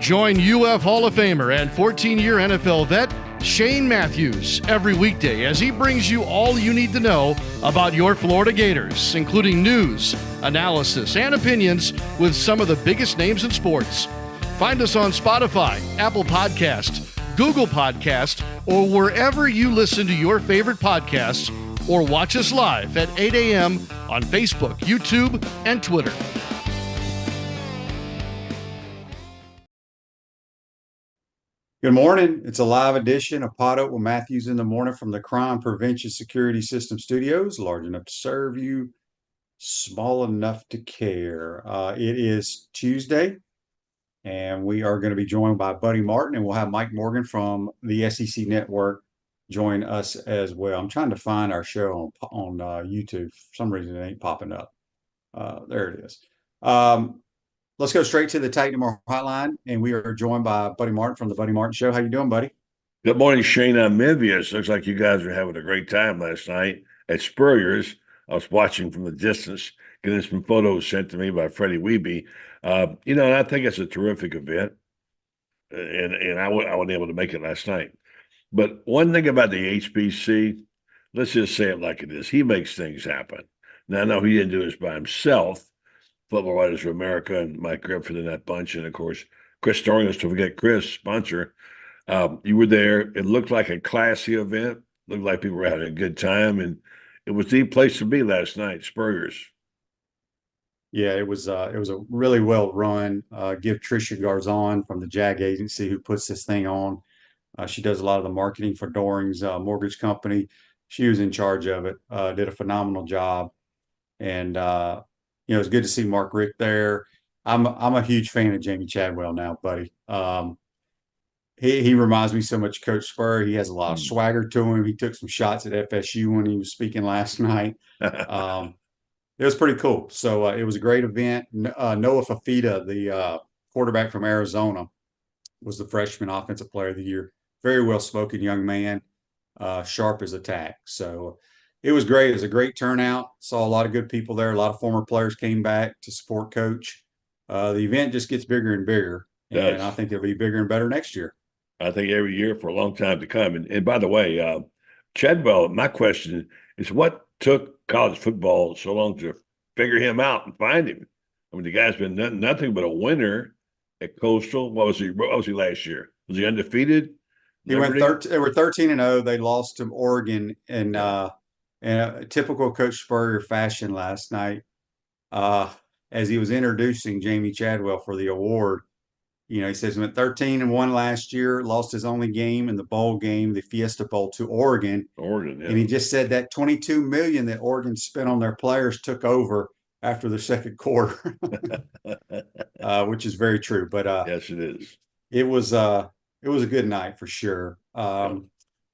Join UF Hall of Famer and 14-year NFL vet Shane Matthews every weekday as he brings you all you need to know about your Florida Gators, including news, analysis, and opinions with some of the biggest names in sports. Find us on Spotify, Apple Podcast, Google Podcast, or wherever you listen to your favorite podcasts, or watch us live at 8 a.m. on Facebook, YouTube, and Twitter. Good morning. It's a live edition of PodUp with Matthews in the morning from the Crime Prevention Security System Studios, large enough to serve you, small enough to care. It is Tuesday, and we are going to be joined by Buddy Martin, and we'll have Mike Morgan from the SEC Network join us as well. I'm trying to find our show on YouTube. For some reason, it ain't popping up. There it is. Let's go straight to the Titan Tomorrow hotline, and we are joined by Buddy Martin from the Buddy Martin Show. How you doing, buddy? Good morning, Shane. I'm envious. Looks like you guys were having a great time last night at Spurrier's. I was watching from the distance, getting some photos sent to me by Freddie Weeby. And I think it's a terrific event, and I wasn't able to make it last night. But one thing about the HBC, let's just say it like it is. He makes things happen. Now, I know he didn't do this by himself. Football Writers for America and Mike Griffith in that bunch. And, of course, Chris Storius, to forget Chris, sponsor. You were there. It looked like a classy event. Looked like people were having a good time. And it was the place to be last night, Spurrier's. Yeah, it was a really well run. Give Tricia Garzon from the JAG agency who puts this thing on. She does a lot of the marketing for Doring's mortgage company. She was in charge of it, did a phenomenal job. And, it's good to see Mark Richt there. I'm a huge fan of Jamie Chadwell now, buddy. He reminds me so much of Coach Spurrier. He has a lot of swagger to him. He took some shots at FSU when he was speaking last night. It was pretty cool. So it was a great event. Noah Fafita, the quarterback from Arizona, was the freshman offensive player of the year. Very well-spoken young man, sharp as a tack. So it was great. It was a great turnout. Saw a lot of good people there. A lot of former players came back to support Coach. The event just gets bigger and bigger, and I think it'll be bigger and better next year. I think every year for a long time to come. And by the way, Chadwell, my question is, what took college football so long to figure him out and find him? I mean, the guy's been nothing but a winner at Coastal. What was he last year? Was he undefeated? He went they were 13-0. They lost to Oregon in a typical Coach Spurrier fashion last night. As he was introducing Jamie Chadwell for the award, he says he went 13-1 last year, lost his only game in the bowl game, the Fiesta Bowl, to Oregon. Yeah. And he just said that $22 million that Oregon spent on their players took over after the second quarter, which is very true. But yes, it is. It was a good night for sure.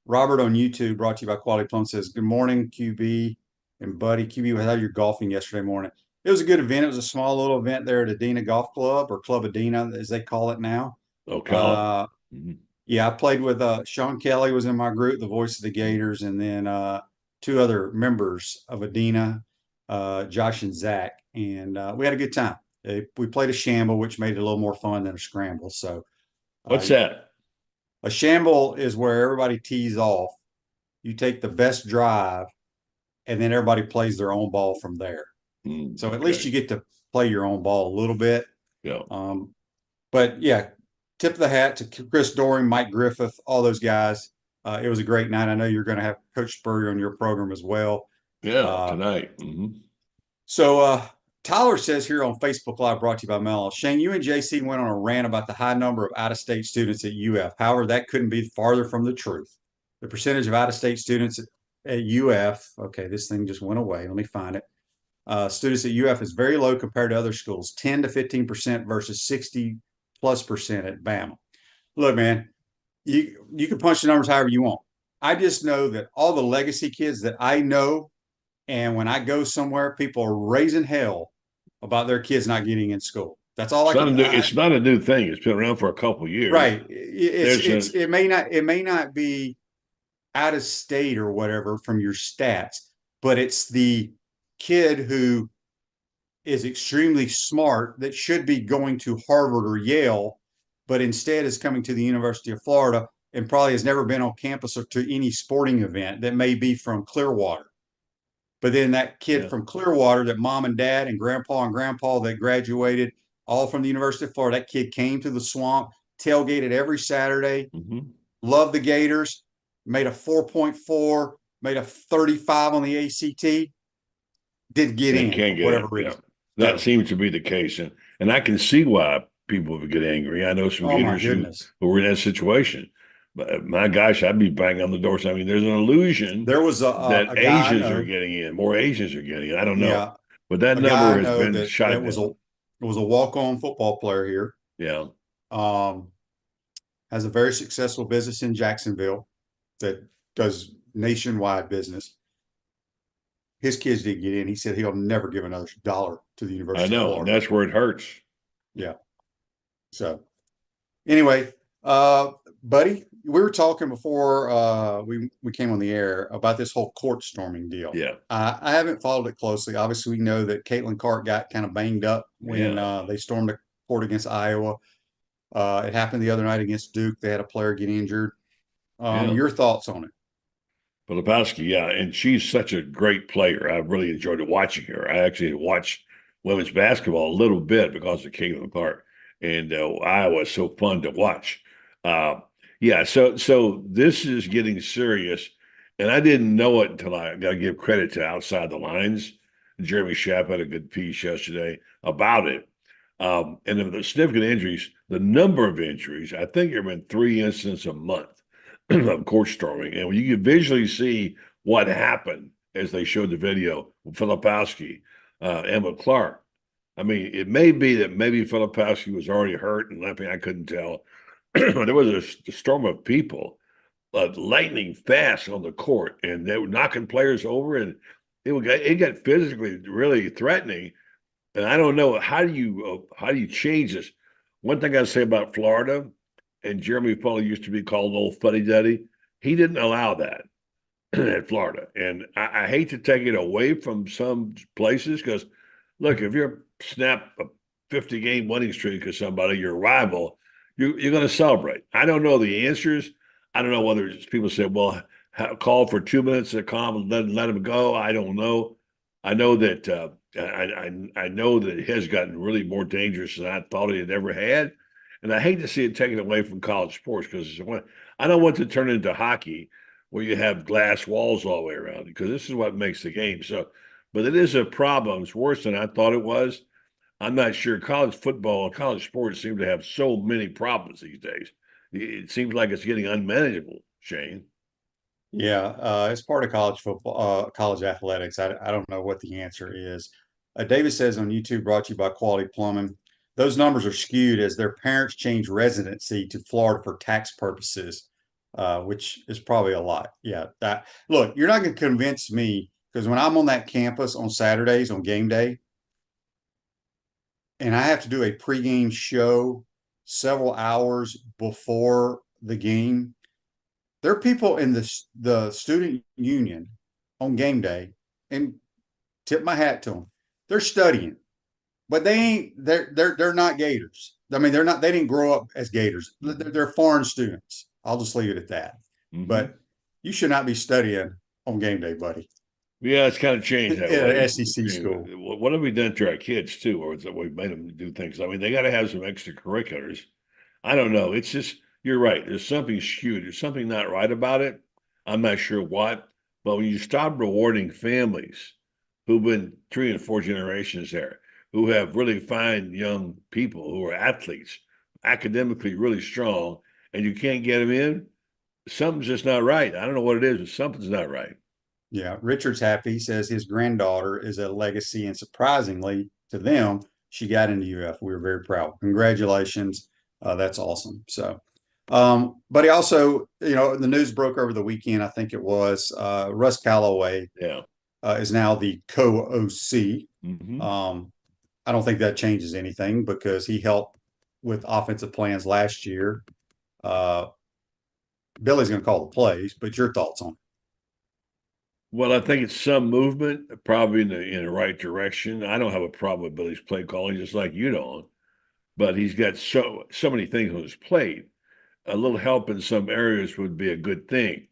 Robert on YouTube, brought to you by Quality Plum, says, good morning, QB and Buddy. QB, how your golfing yesterday morning? It was a good event. It was a small little event there at Adena Golf Club, or Club Adena, as they call it now. Okay. Yeah, I played with Sean Kelly was in my group, the voice of the Gators, and then two other members of Adena, Josh and Zach. And we had a good time. We played a shamble, which made it a little more fun than a scramble. So what's that? A shamble is where everybody tees off. You take the best drive, and then everybody plays their own ball from there. So at least you get to play your own ball a little bit. Yeah. But yeah, tip of the hat to Chris Doring, Mike Griffith, all those guys. It was a great night. I know you're going to have Coach Spurrier on your program as well. Yeah, tonight. So Tyler says here on Facebook Live, brought to you by Mel, Shane, you and JC went on a rant about the high number of out-of-state students at UF. However, that couldn't be farther from the truth. The percentage of out-of-state students at UF, okay, this thing just went away. Let me find it. Students at UF is very low compared to other schools, 10 to 15% versus 60+% at Bama. Look, man, you can punch the numbers however you want. I just know that all the legacy kids that I know, and when I go somewhere, people are raising hell about their kids not getting in school. That's all It's not a new thing. It's been around for a couple of years. Right. It may not be out of state or whatever from your stats, but it's the kid who is extremely smart that should be going to Harvard or Yale, but instead is coming to the University of Florida and probably has never been on campus or to any sporting event that may be from Clearwater. But then that kid from Clearwater, that mom and dad and grandpa that graduated all from the University of Florida, that kid came to the swamp, tailgated every Saturday, loved the Gators, made a 4.4, made a 35 on the ACT, didn't get in for whatever reason. That seems to be the case. And I can see why people would get angry. I know some Gators who were in that situation. But my gosh, I'd be banging on the door. I mean, there's an illusion there was that Asians are getting in. More Asians are getting in. I don't know. Yeah. But that number has been shot down. It was a walk-on football player here. Yeah. Has a very successful business in Jacksonville that does nationwide business. His kids didn't get in. He said he'll never give another dollar to the University of Florida. And that's where it hurts. Yeah. So anyway, buddy, we were talking before we came on the air about this whole court storming deal. Yeah. I haven't followed it closely. Obviously, we know that Caitlin Clark got kind of banged up when they stormed the court against Iowa. It happened the other night against Duke. They had a player get injured. Your thoughts on it? Filipowski, yeah, and she's such a great player. I really enjoyed watching her. I actually watched women's basketball a little bit because of Caitlin Clark, and Iowa was so fun to watch. So this is getting serious, and I didn't know it until I got to give credit to Outside the Lines. Jeremy Schaap had a good piece yesterday about it. And the significant injuries, the number of injuries, I think there have been 3 incidents a month of court storming. And when you can visually see what happened as they showed the video with Filipowski, Emma Clark. I mean, it may be that maybe Filipowski was already hurt and limping. I couldn't tell. There was a storm of people, lightning fast on the court, and they were knocking players over, and it got physically really threatening. And I don't know, how do you change this? One thing I say about Florida, and Jeremy Foley used to be called an old fuddy-duddy, he didn't allow that at Florida. And I hate to take it away from some places because, look, if you're snap a 50-game winning streak or somebody, your rival, you're going to celebrate. I don't know the answers. I don't know whether people say, well, call for 2 minutes of calm and let him go. I don't know. I know that I know that it has gotten really more dangerous than I thought it had ever had. And I hate to see it taken away from college sports because I don't want to turn into hockey where you have glass walls all the way around because this is what makes the game. So, but it is a problem. It's worse than I thought it was. I'm not sure. College football and college sports seem to have so many problems these days. It seems like it's getting unmanageable, Shane. Yeah, it's part of college football, college athletics. I don't know what the answer is. David says on YouTube, brought to you by Quality Plumbing. Those numbers are skewed as their parents change residency to Florida for tax purposes, which is probably a lot. Yeah, look, you're not going to convince me because when I'm on that campus on Saturdays on game day, and I have to do a pregame show several hours before the game, there are people in the student union on game day, and tip my hat to them. They're studying. But they're not Gators. I mean, they didn't grow up as Gators. They're foreign students. I'll just leave it at that. Mm-hmm. But you should not be studying on game day, buddy. Yeah, it's kind of changed that way. At SEC school. What have we done to our kids too? Or is that we've made them do things? I mean, they got to have some extracurriculars. I don't know. It's just, you're right. There's something skewed. There's something not right about it. I'm not sure what. But when you stop rewarding families who've been 3 and 4 generations there, who have really fine young people who are athletes, academically really strong, and you can't get them in, something's just not right. I don't know what it is, but something's not right. Yeah, Richard's happy. He says his granddaughter is a legacy, and surprisingly to them, she got into UF. We were very proud. Congratulations. That's awesome. So, but he also, the news broke over the weekend, I think it was, Russ Callaway is now the co-OC. Mm-hmm. I don't think that changes anything because he helped with offensive plans last year. Billy's going to call the plays, but your thoughts on it? Well, I think it's some movement, probably in the right direction. I don't have a problem with Billy's play calling, just like you don't. But he's got so many things on his plate. A little help in some areas would be a good thing.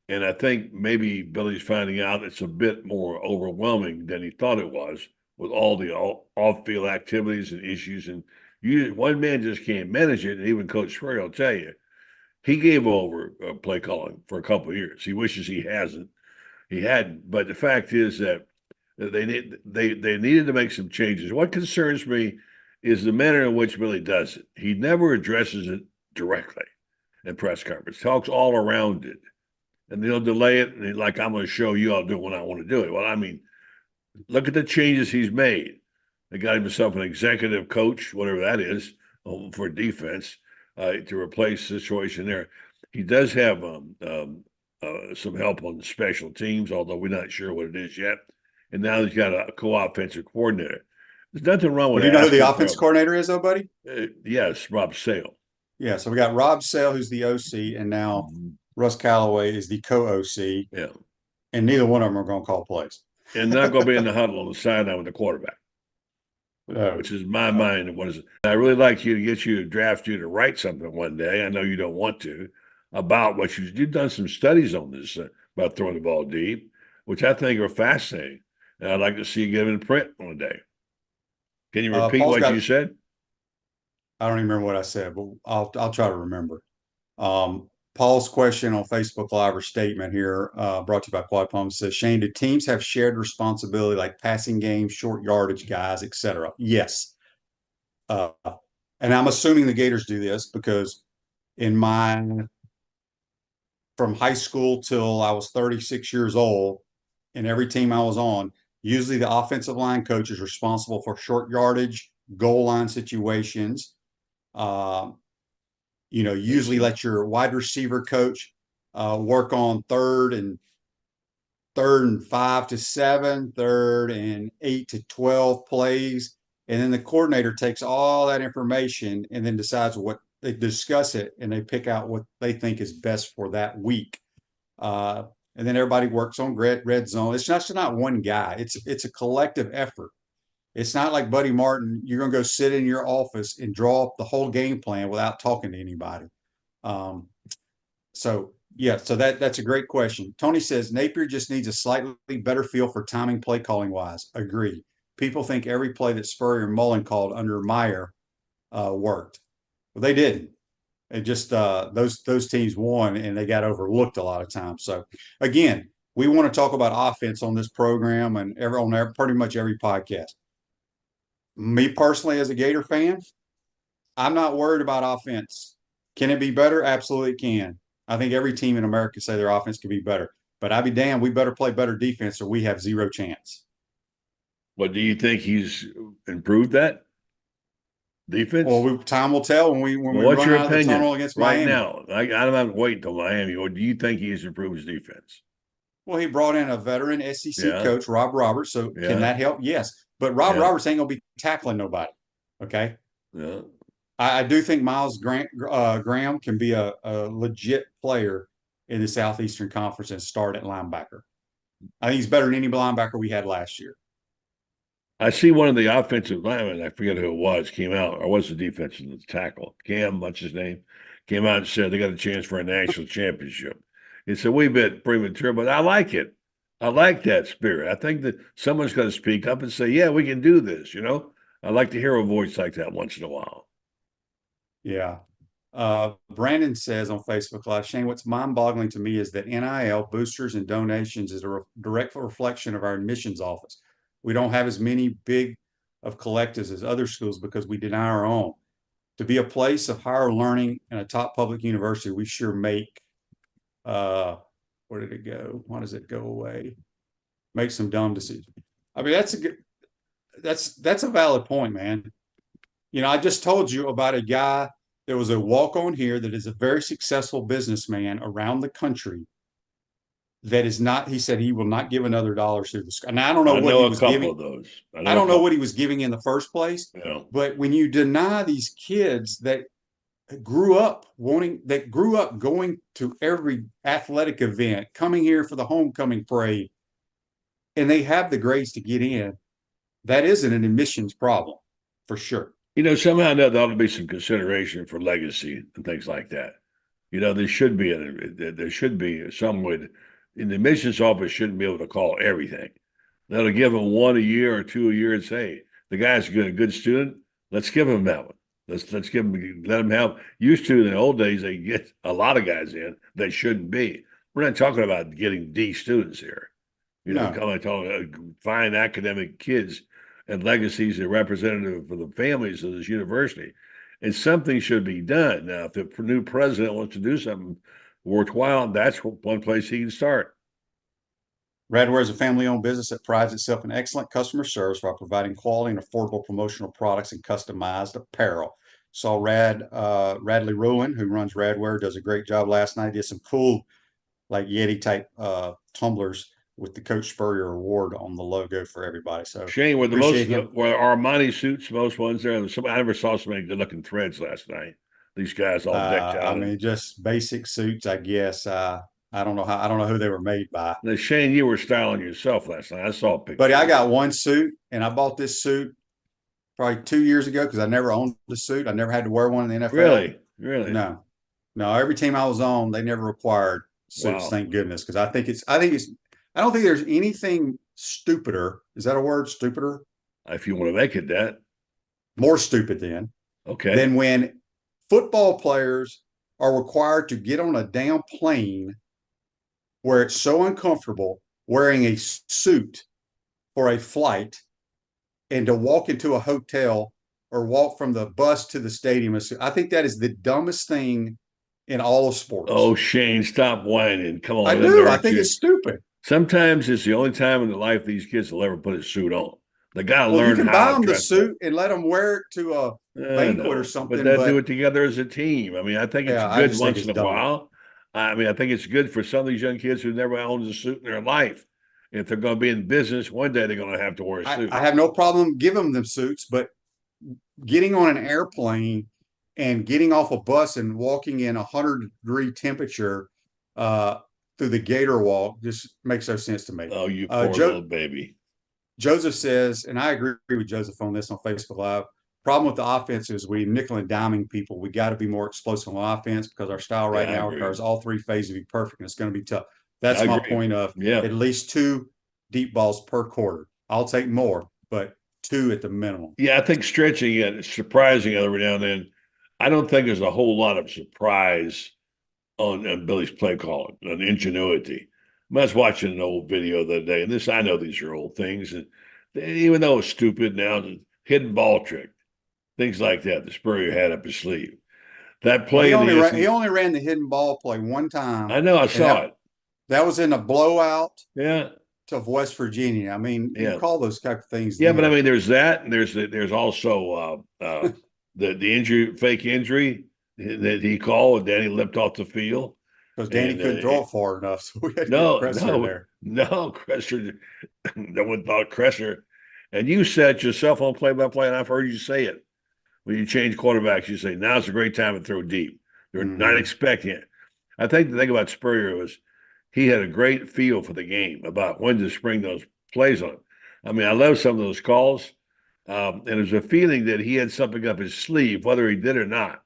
And I think maybe Billy's finding out it's a bit more overwhelming than he thought it was with all the off-field activities and issues. And one man just can't manage it. And even Coach Spurrier will tell you, he gave over play calling for a couple of years. He wishes he hasn't. He hadn't. But the fact is that they needed to make some changes. What concerns me is the manner in which Billy does it. He never addresses it directly in press conference. Talks all around it, and they'll delay it. And like, I'm going to show you, I'll do it when I want to do it. Well, I mean, look at the changes he's made. He got himself an executive coach, whatever that is, for defense to replace the situation there. He does have some help on the special teams, although we're not sure what it is yet. And now he's got a co-offensive coordinator. There's nothing wrong with Do you know who the offense coordinator is, though, buddy? Yes, Rob Sale. Yeah, so we got Rob Sale, who's the OC, and now Russ Callaway is the co-OC. Yeah. And neither one of them are going to call plays. And not going to be in the huddle on the sideline with the quarterback, which is my mind. What is it? I really like you to get you to draft you to write something one day. I know you don't want to, about what you've done some studies on this about throwing the ball deep, which I think are fascinating. And I'd like to see you get them in print one day. Can you repeat what you said? I don't even remember what I said, but I'll try to remember. Paul's question on Facebook Live or statement here, brought to you by Quad Pump, says, Shane, do teams have shared responsibility like passing games, short yardage guys, etc.? Yes. And I'm assuming the Gators do this because from high school till I was 36 years old, and every team I was on, usually the offensive line coach is responsible for short yardage, goal line situations. Usually let your wide receiver coach work on third and 5 to 7, third and 8 to 12 plays. And then the coordinator takes all that information and then decides what they discuss it, and they pick out what they think is best for that week. And then everybody works on red zone. It's not one guy. It's a collective effort. It's not like Buddy Martin, you're going to go sit in your office and draw up the whole game plan without talking to anybody. So that's a great question. Tony says Napier just needs a slightly better feel for timing play calling wise. Agree. People think every play that Spurrier and Mullen called under Meyer worked. Well, they didn't. It just those teams won and they got overlooked a lot of times. So again, we want to talk about offense on this program and pretty much every podcast. Me personally, as a Gator fan, I'm not worried about offense. Can it be better? Absolutely can. I think every team in America say their offense can be better. But I'd be damned, we better play better defense or we have zero chance. What do you think he's improved that defense? Well, time will tell when we run out of the tunnel against Miami. Right now, I'm not waiting till Miami. Or do you think he's improved his defense? Well, he brought in a veteran SEC coach, Rob Roberts. So can that help? Yes. But Rob Roberts ain't going to be tackling nobody. Okay. Yeah. I do think Miles Graham can be a legit player in the Southeastern Conference and start at linebacker. I think he's better than any linebacker we had last year. I see one of the offensive linemen, I forget who it was, came out, or was the defensive tackle? Cam, what's his name? Came out and said they got a chance for a national championship. It's a wee bit premature, but I like it. I like that spirit. I think that someone's got to speak up and say, yeah, we can do this, I like to hear a voice like that once in a while. Yeah. Brandon says on Facebook Live, Shane, what's mind-boggling to me is that NIL, boosters, and donations is a direct reflection of our admissions office. We don't have as many big of collectives as other schools because we deny our own. To be a place of higher learning and a top public university, we sure make where did it go? Why does it go away? Make some dumb decisions. I mean, that's a valid point, man. I just told you about a guy that was a walk-on here that is a very successful businessman around the country that is not, he said he will not give another dollar to the school. And I don't know what he was giving. I don't know what he was giving in the first place. Yeah. But when you deny these kids that grew up going to every athletic event, coming here for the homecoming parade, and they have the grades to get in, that isn't an admissions problem for sure. Somehow there ought to be some consideration for legacy and things like that. There should be some way. In the admissions office shouldn't be able to call everything. They'll give them one a year or two a year and say, the guy's a good student. Let's give him that one. Let's give him, let him have. Used to in the old days, they get a lot of guys in that shouldn't be. We're not talking about getting D students here. No. Talking fine academic kids and legacies are representative for the families of this university. And something should be done. Now, if the new president wants to do something worthwhile, that's one place he can start. Radware is a family-owned business that prides itself in excellent customer service while providing quality and affordable promotional products and customized apparel. Saw Radley Rowan, who runs Radware, does a great job last night. Did some cool, like Yeti type tumblers with the Coach Spurrier Award on the logo for everybody. So Shane, were Armani suits most ones there? I never saw so many good-looking threads last night. These guys all decked out. I mean, just basic suits, I guess. I don't know who they were made by. Now, Shane, you were styling yourself last night. I saw a picture. But I got one suit, and I bought this suit probably 2 years ago because I never owned the suit. I never had to wear one in the NFL. Really? No. Every team I was on, they never required suits. Wow. Thank goodness, because I don't think there's anything stupider. Is that a word? Stupider? If you want to make it that. More stupid then. Okay. Than when football players are required to get on a damn plane where it's so uncomfortable wearing a suit for a flight and to walk into a hotel or walk from the bus to the stadium. I think that is the dumbest thing in all of sports. Oh, Shane, stop whining. Come on. I do. I think it's stupid. Sometimes it's the only time in their life these kids will ever put a suit on. They got to learn how to you can buy them the suit and let them wear it to a banquet or something. But they do it together as a team. I mean, I think it's good once in a while. I mean, I think it's good for some of these young kids who never owned a suit in their life. If they're going to be in business, one day they're going to have to wear a suit. I have no problem giving them suits, but getting on an airplane and getting off a bus and walking in 100-degree temperature through the Gator walk just makes no sense to me. Oh, you poor little baby. Joseph says, and I agree with Joseph on this on Facebook Live, problem with the offense is we nickel and diming people. We got to be more explosive on offense because our style right now requires all three phases to be perfect, and it's going to be tough. That's my point of at least 2 deep balls per quarter. I'll take more, but 2 at the minimum. Yeah, I think stretching it, surprising every now and then. I don't think there's a whole lot of surprise on Billy's play calling, on ingenuity. I was watching an old video the other day, and I know these are old things, and even though it's stupid now, the hidden ball trick, things like that, the Spurrier had up his sleeve. That play he only ran the hidden ball play one time. I know, I saw it. That was in a blowout. Yeah. Of West Virginia. I mean, you call those type of things. Yeah, but I mean, there's that, and there's also the fake injury that he called, and Danny limped off the field because Danny couldn't throw it far enough. So we had to get Cresser there. No, Cresser. No one thought Cresser. And you said yourself on play-by-play, and I've heard you say it. When you change quarterbacks, you say now's a great time to throw deep. They're not expecting it. I think the thing about Spurrier was he had a great feel for the game about when to spring those plays on. I mean, I love some of those calls. And there's a feeling that he had something up his sleeve, whether he did or not.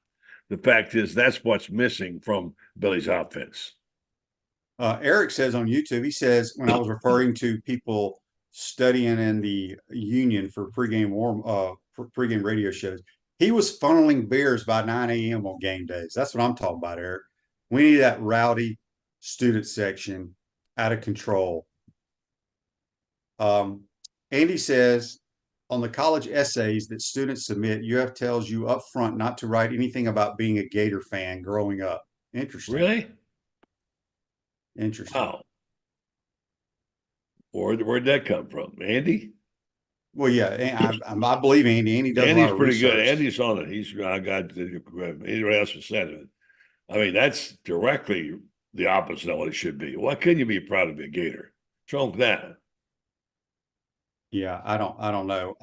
The fact is, that's what's missing from Billy's offense. Eric says on YouTube, he says, when I was referring to people studying in the union for pregame radio shows, he was funneling beers by 9 a.m. on game days. That's what I'm talking about, Eric. We need that rowdy student section out of control. Andy says on the college essays that students submit, UF tells you up front not to write anything about being a Gator fan growing up. Interesting. Really? Interesting. Wow. Where'd that come from? Andy? Well, yeah, I believe Andy. Andy does. Andy's pretty good. Andy's on it. He's got anybody else who said it. I mean, that's directly the opposite of what it should be. Why couldn't you be proud to be a Gator? What's wrong with that? Yeah, I don't know.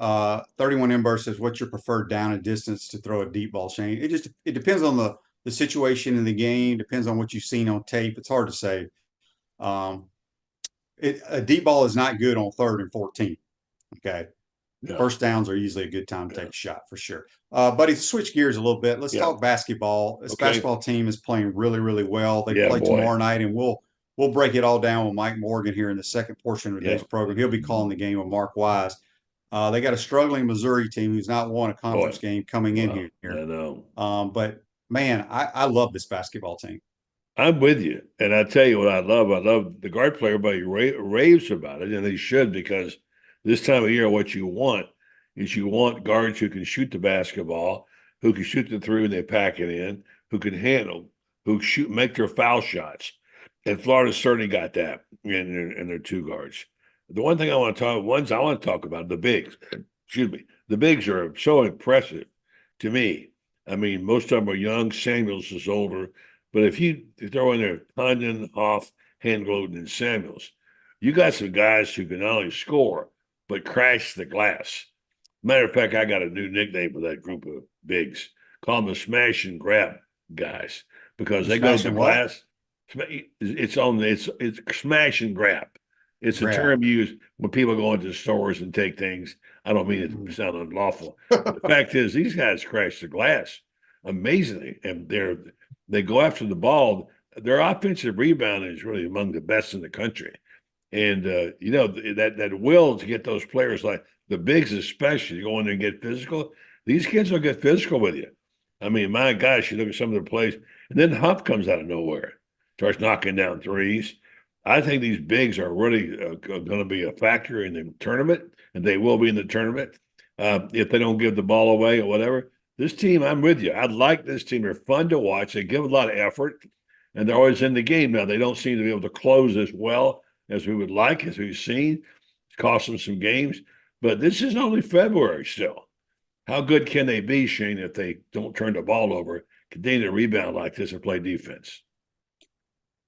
31 Ember says, what's your preferred down and distance to throw a deep ball, Shane? It depends on the situation in the game, depends on what you've seen on tape. It's hard to say. Um, a deep ball is not good on 3rd and 14. Okay. Yeah, First downs are usually a good time to yeah, take a shot for sure. Buddy, switch gears a little bit. Let's yeah. talk basketball. This Okay. basketball team is playing really, really well. They Yeah, play boy. tomorrow night, and we'll break it all down with Mike Morgan here in the second portion of Yeah. today's program. He'll be calling the game with Mark Wise. They got a struggling Missouri team who's not won a conference Boy. game coming in Wow. I here. know. But man, I love this basketball team. I'm with you. And I tell you what I love. I love the guard player, everybody raves about it, and they should, because this time of year, what you want is you want guards who can shoot the basketball, who can shoot the three when they pack it in, who can handle, who shoot, make their foul shots. And Florida certainly got that in their two guards. The one thing I want to talk about, the bigs. Excuse me. The bigs are so impressive to me. I mean, most of them are young. Samuels is older. But if you throw in there Condon, Hoff, Handloden, and Samuels, you got some guys who can not only score, but crash the glass. Matter of fact, I got a new nickname for that group of bigs. Call them the smash and grab guys, because they go to the Smashing what? glass. It's smash and grab. It's a Grab. term used when people go into stores and take things. I don't mean it to sound unlawful. But the fact is, these guys crash the glass amazingly, and they go after the ball. Their offensive rebound is really among the best in the country. And that will to get those players, like the bigs especially, go in there and get physical. These kids will get physical with you. I mean, my gosh, you look at some of the plays, and then Huff comes out of nowhere, starts knocking down threes. I think these bigs are really going to be a factor in the tournament, and they will be in the tournament if they don't give the ball away or whatever. This team, I'm with you. I like this team. They're fun to watch. They give a lot of effort, and they're always in the game. Now, they don't seem to be able to close as well as we would like, as we've seen. It's cost them some games, but this is only February still. How good can they be, Shane, if they don't turn the ball over, continue to rebound like this and play defense?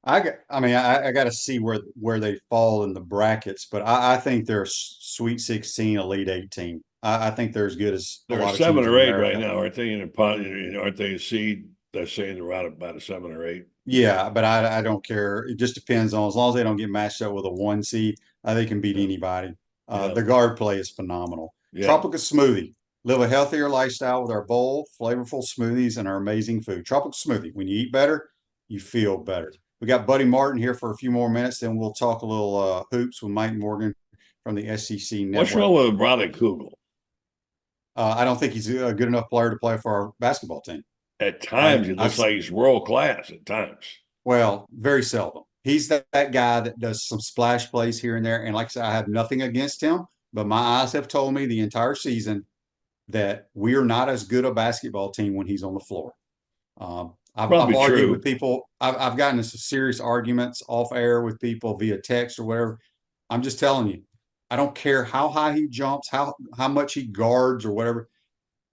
I got to see where they fall in the brackets, but I think they're a Sweet 16, Elite 18. I think they're as good as a They're lot of seven teams in or eight right America. now, aren't they? In a pot, aren't they a seed? They're saying they're out about a 7 or 8. Yeah, but I don't care. It just depends on, as long as they don't get matched up with a 1 seed, they can beat Yeah, anybody. yeah, The guard play is phenomenal. yeah. Tropical Smoothie. Live a healthier lifestyle with our bold, flavorful smoothies and our amazing food. Tropical Smoothie. When you eat better, you feel better. We got Buddy Martin here for a few more minutes, then we'll talk a little hoops with Mike Morgan from the SEC What's Network. wrong with Broderick Kugel? I don't think he's a good enough player to play for our basketball team. At I, times, it I've looks like he's world class. At times, Well, very seldom. He's that guy that does some splash plays here and there. And like I said, I have nothing against him, but my eyes have told me the entire season that we are not as good a basketball team when he's on the floor. I've probably argued with true. people. I've gotten into serious arguments off air with people via text or whatever. I'm just telling you, I don't care how high he jumps, how much he guards or whatever.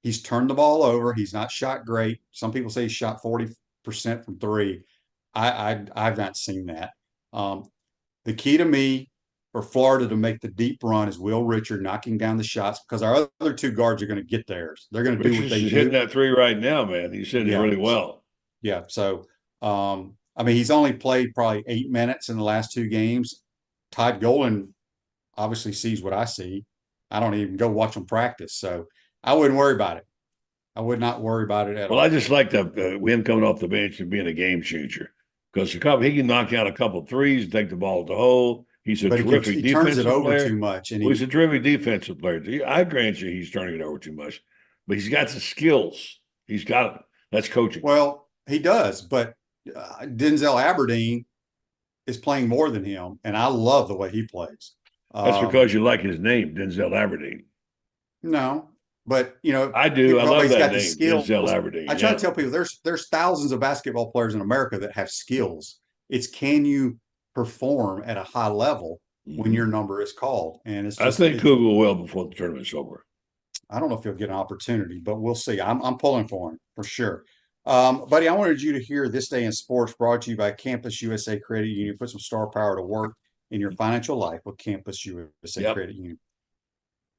He's turned the ball over. He's not shot great. Some people say he shot 40% from three. I've not seen that. Um, the key to me for Florida to make the deep run is Will Richard knocking down the shots, because our other two guards are going to get theirs. They're going to do what Richards they is hitting do. that three right now, man. He's hitting it Yeah, really well. yeah. So, he's only played probably 8 minutes in the last two games. Todd Golden obviously sees what I see. I don't even go watch them practice, so I wouldn't worry about it. I would not worry about it at Well, I all. just like him coming off the bench and being a game changer, because he can knock out a couple threes, take the ball at the hole. He's a But terrific he turns it defensive over too player. much, and Well, he's a terrific defensive player. I grant you he's turning it over too much, but he's got the skills. He's got them. That's coaching. he does. But Denzel Aberdeen is playing more than him, and I love the way he plays. That's Um, because you like his name, Denzel Aberdeen. no, but I do. I love he's that got the name, skills. Denzel Aberdeen. I try Yeah. to tell people there's thousands of basketball players in America that have skills. It's, can you perform at a high level when your Mhm. number is called? And I think Kugel will before the tournament's over. I don't know if he'll get an opportunity, but we'll see. I'm pulling for him for sure. Buddy, I wanted you to hear This Day in Sports, brought to you by Campus USA Credit Union. Put some star power to work in your financial life with Campus USA Yep. Credit Union.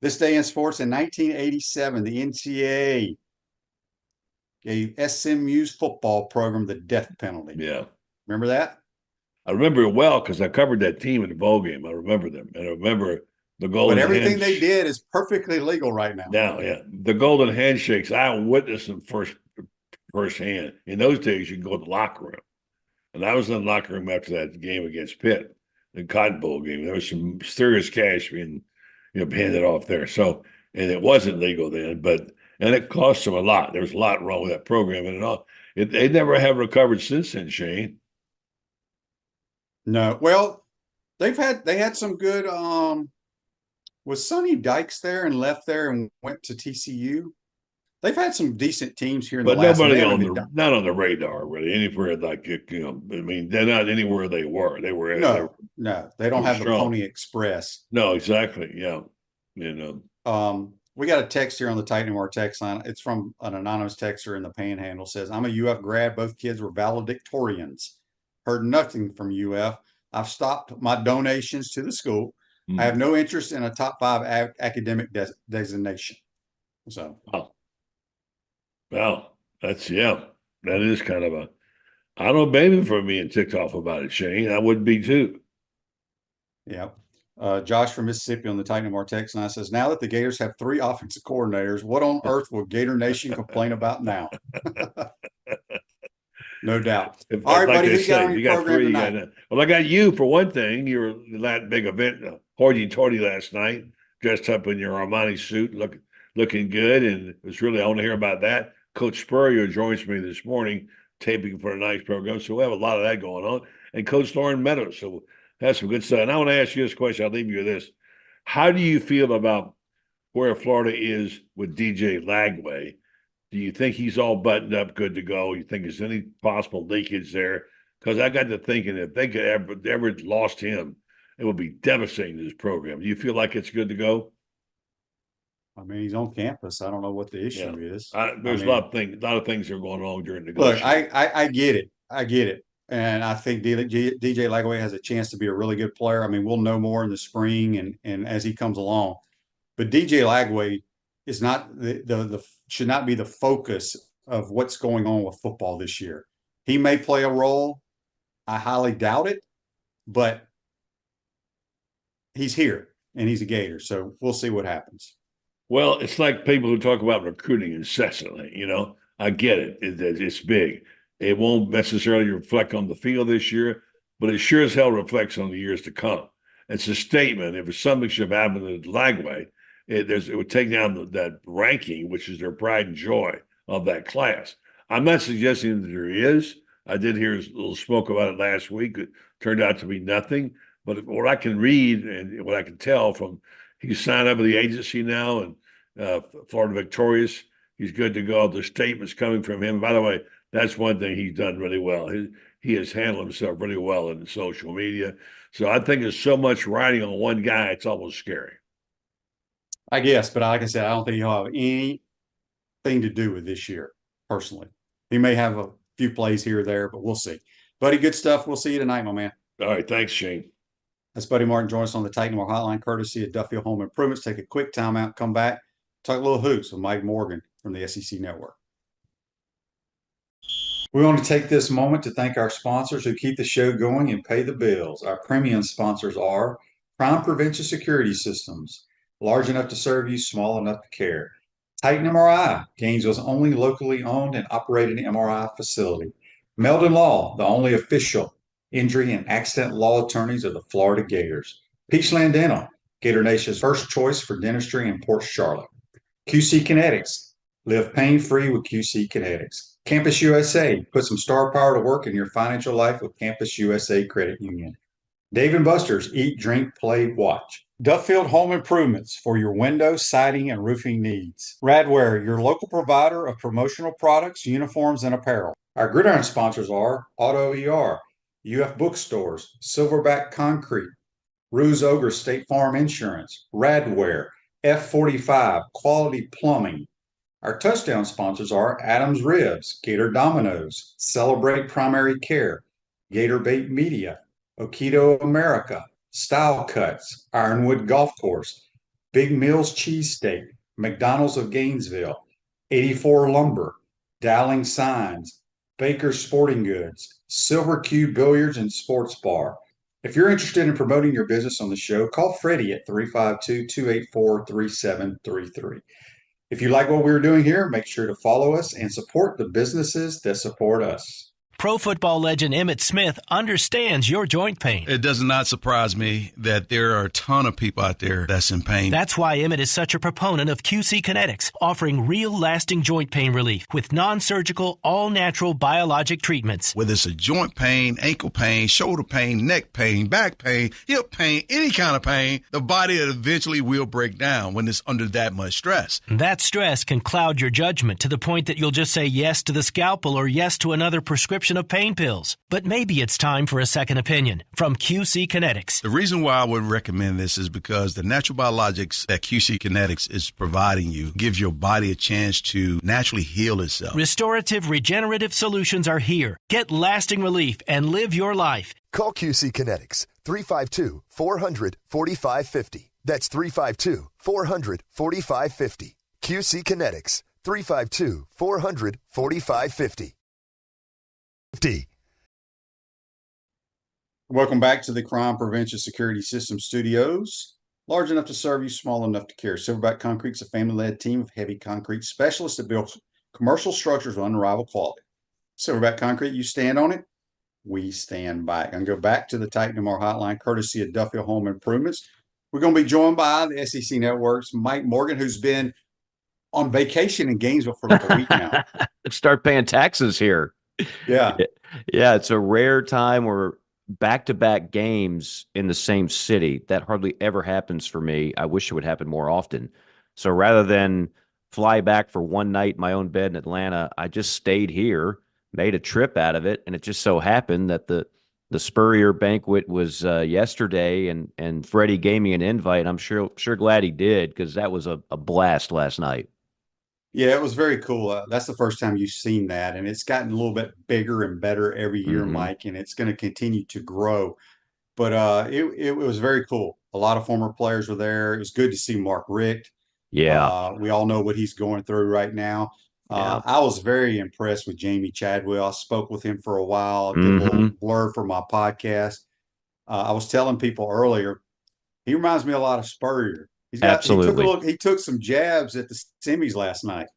This day in sports in 1987, the NCAA gave SMU's football program the death penalty. Yeah. Remember that? I remember it well because I covered that team in the bowl game. I remember them. And I remember the golden But everything they handshake. did is perfectly legal right now. Now, yeah. The golden handshakes, I witnessed them firsthand. In those days, you could go to the locker room. And I was in the locker room after that game against Pitt, the Cotton Bowl game. There was some serious cash being, handed off there. So, and it wasn't legal then, and it cost them a lot. There was a lot wrong with that program, and they never have recovered since then, Shane. No, well, they had some good. Was Sonny Dykes there and left there and went to TCU? They've had some decent teams here in But the last. Nobody not on the radar really anywhere like I mean, they're not anywhere they were. They were no, they don't have strong. The Pony Express. No, exactly. Yeah, we got a text here on the Tightening Our text line. It's from an anonymous texter in the Panhandle. Says, "I'm a UF grad. Both kids were valedictorians. Heard nothing from UF. I've stopped my donations to the school. I have no interest in a top 5 academic designation." So, well, that is kind of I don't blame him for being ticked off about it, Shane. I would be too. Yeah. Josh from Mississippi on the Tightening Our text line says, "Now that the Gators have 3 offensive coordinators, what on earth will Gator Nation complain about now?" No doubt. All right, buddy. You got 3. Well, I got you for one thing. You were at that big event, hoity-toity last night, dressed up in your Armani suit, looking good, and it was really, I want to hear about that. Coach Spurrier joins me this morning, taping for a nice program, so we have a lot of that going on. And Coach Lauren Meadows, so that's some good stuff. And I want to ask you this question. I'll leave you with this. How do you feel about where Florida is with DJ Lagway? Do you think he's all buttoned up, good to go? You think there's any possible leakage there? Because I got to thinking if they could ever lost him, it would be devastating to this program. Do you feel like it's good to go? I mean, he's on campus. I don't know what the issue is. There's a lot of things that are going on during the look. I get it, and I think DJ Lagway has a chance to be a really good player. I mean, we'll know more in the spring and as he comes along. But DJ Lagway is not should not be the focus of what's going on with football this year. He may play a role. I highly doubt it, but he's here and he's a Gator. So we'll see what happens. Well, it's like people who talk about recruiting incessantly. I get it. It's big. It won't necessarily reflect on the field this year, but it sure as hell reflects on the years to come. It's a statement. If something should have happened to Lagway, it would take down that ranking, which is their pride and joy of that class. I'm not suggesting that there is. I did hear a little smoke about it last week. It turned out to be nothing. But what I can read and what I can tell from he's signed up with the agency now and Florida Victorious, he's good to go. The statements coming from him. By the way, that's one thing he's done really well. He has handled himself really well in social media. So I think there's so much riding on one guy, it's almost scary. I guess, but like I said, I don't think he'll have anything to do with this year, personally. He may have a few plays here or there, but we'll see. Buddy, good stuff. We'll see you tonight, my man. All right. Thanks, Shane. That's Buddy Martin. Join us on the Tightening Our hotline, courtesy of Duffield Home Improvements. Take a quick timeout, come back, talk a little hoops with Mike Morgan from the SEC Network. We want to take this moment to thank our sponsors who keep the show going and pay the bills. Our premium sponsors are Crime Prevention Security Systems, large enough to serve you, small enough to care. Titan MRI, Gainesville's only locally owned and operated MRI facility. Meldon Law, the only official injury and accident law attorneys of the Florida Gators. Peachland Dental, Gator Nation's first choice for dentistry in Port Charlotte. QC Kinetics, live pain-free with QC Kinetics. Campus USA, put some star power to work in your financial life with Campus USA Credit Union. Dave & Buster's, eat, drink, play, watch. Duffield Home Improvements for your window, siding, and roofing needs. Radware, your local provider of promotional products, uniforms, and apparel. Our gridiron sponsors are Auto ER, UF Bookstores, Silverback Concrete, Ruse Ogre State Farm Insurance, Radware, F45, Quality Plumbing. Our touchdown sponsors are Adams Ribs, Gator Dominoes, Celebrate Primary Care, Gator Bait Media, Okido America, Style Cuts, Ironwood Golf Course, Big Mills Cheesesteak, McDonald's of Gainesville, 84 Lumber, Dowling Signs, Baker's Sporting Goods, Silver Q Billiards and Sports Bar. If you're interested in promoting your business on the show, call Freddie at 352-284-3733. If you like what we're doing here, make sure to follow us and support the businesses that support us. Pro football legend Emmitt Smith understands your joint pain. It does not surprise me that there are a ton of people out there that's in pain. That's why Emmitt is such a proponent of QC Kinetics, offering real lasting joint pain relief with non-surgical, all-natural biologic treatments. Whether it's a joint pain, ankle pain, shoulder pain, neck pain, back pain, hip pain, any kind of pain, the body eventually will break down when it's under that much stress. That stress can cloud your judgment to the point that you'll just say yes to the scalpel or yes to another prescription of pain pills. But maybe it's time for a second opinion from QC Kinetics. The reason why I would recommend this is because the natural biologics that QC Kinetics is providing you gives your body a chance to naturally heal itself. Restorative, regenerative solutions are here. Get lasting relief and live your life. Call QC Kinetics, 352-400-4550. That's 352-400-4550. QC Kinetics, 352-400-4550. Welcome back to the Crime Prevention Security System Studios. Large enough to serve you, small enough to care. Silverback Concrete's a family-led team of heavy concrete specialists that build commercial structures with unrivaled quality. Silverback Concrete, you stand on it, we stand back. And go back to the Titan Tomorrow hotline, courtesy of Duffield Home Improvements. We're going to be joined by the SEC Network's Mike Morgan, who's been on vacation in Gainesville for like a week now. Start paying taxes here. Yeah. Yeah, it's a rare time where back-to-back games in the same city. That hardly ever happens for me. I wish it would happen more often. So rather than fly back for one night in my own bed in Atlanta, I just stayed here, made a trip out of it, and it just so happened that the Spurrier banquet was yesterday, and Freddie gave me an invite. I'm sure glad he did, because that was a blast last night. Yeah, it was very cool. That's the first time you've seen that, and it's gotten a little bit bigger and better every year, Mike, and it's going to continue to grow. But it was very cool. A lot of former players were there. It was good to see Mark Richt. Yeah. We all know what he's going through right now. I was very impressed with Jamie Chadwell. I spoke with him for a while, did a little blurb for my podcast. I was telling people earlier, he reminds me a lot of Spurrier. Absolutely. He took some jabs at the semis last night.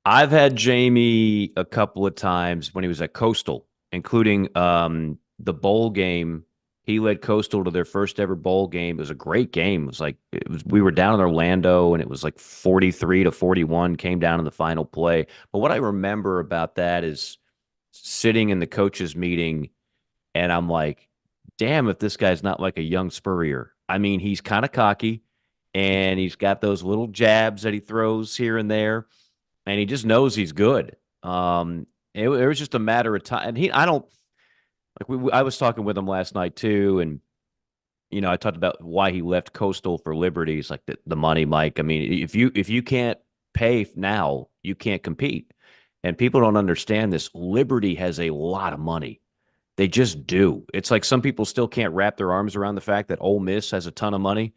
I've had Jamie a couple of times when he was at Coastal, including the bowl game. He led Coastal to their first ever bowl game. It was a great game. We were down in Orlando, and it was like 43-41, came down in the final play. But what I remember about that is sitting in the coaches' meeting, and I'm like, damn, if this guy's not like a young Spurrier. I mean, he's kind of cocky, and he's got those little jabs that he throws here and there, and he just knows he's good. It was just a matter of time. And I was talking with him last night too, and I talked about why he left Coastal for Liberty. It's like the money, Mike. I mean, if you can't pay now, you can't compete. And people don't understand this. Liberty has a lot of money. They just do. It's like some people still can't wrap their arms around the fact that Ole Miss has a ton of money.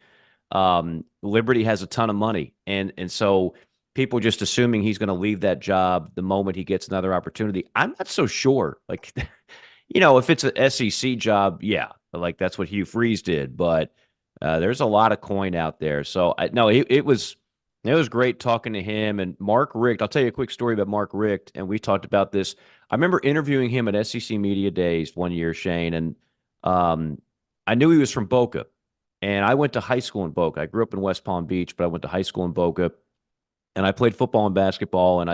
Liberty has a ton of money, and so people just assuming he's going to leave that job the moment he gets another opportunity. I'm not so sure. Like, if it's an SEC job, yeah, like that's what Hugh Freeze did. But there's a lot of coin out there. So it was great talking to him and Mark Richt. I'll tell you a quick story about Mark Richt, and we talked about this. I remember interviewing him at SEC Media Days one year, Shane, and I knew he was from Boca. And I went to high school in Boca. I grew up in West Palm Beach, but I went to high school in Boca. And I played football and basketball. And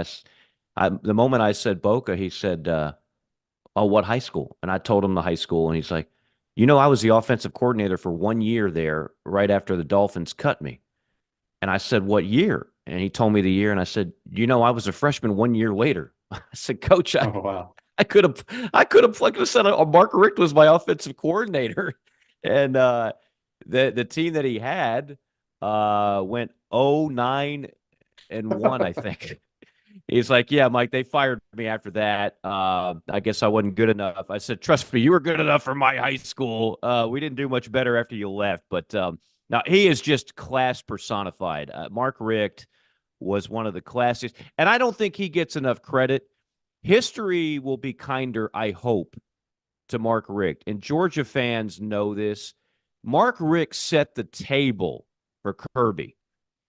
the moment I said Boca, he said, oh, what high school? And I told him the high school. And he's like, I was the offensive coordinator for 1 year there right after the Dolphins cut me. And I said, what year? And he told me the year. And I said, I was a freshman 1 year later. I said, Coach, oh, wow. I could have said Mark Richt was my offensive coordinator. And the team that he had went 0-9-1, I think. He's like, yeah, Mike, they fired me after that. I guess I wasn't good enough. I said, trust me, you were good enough for my high school. We didn't do much better after you left. But no, Now, he is just class personified. Mark Richt was one of the classiest, and I don't think he gets enough credit. History will be kinder, I hope, to Mark Richt, and Georgia fans know this. Mark Richt set the table for Kirby.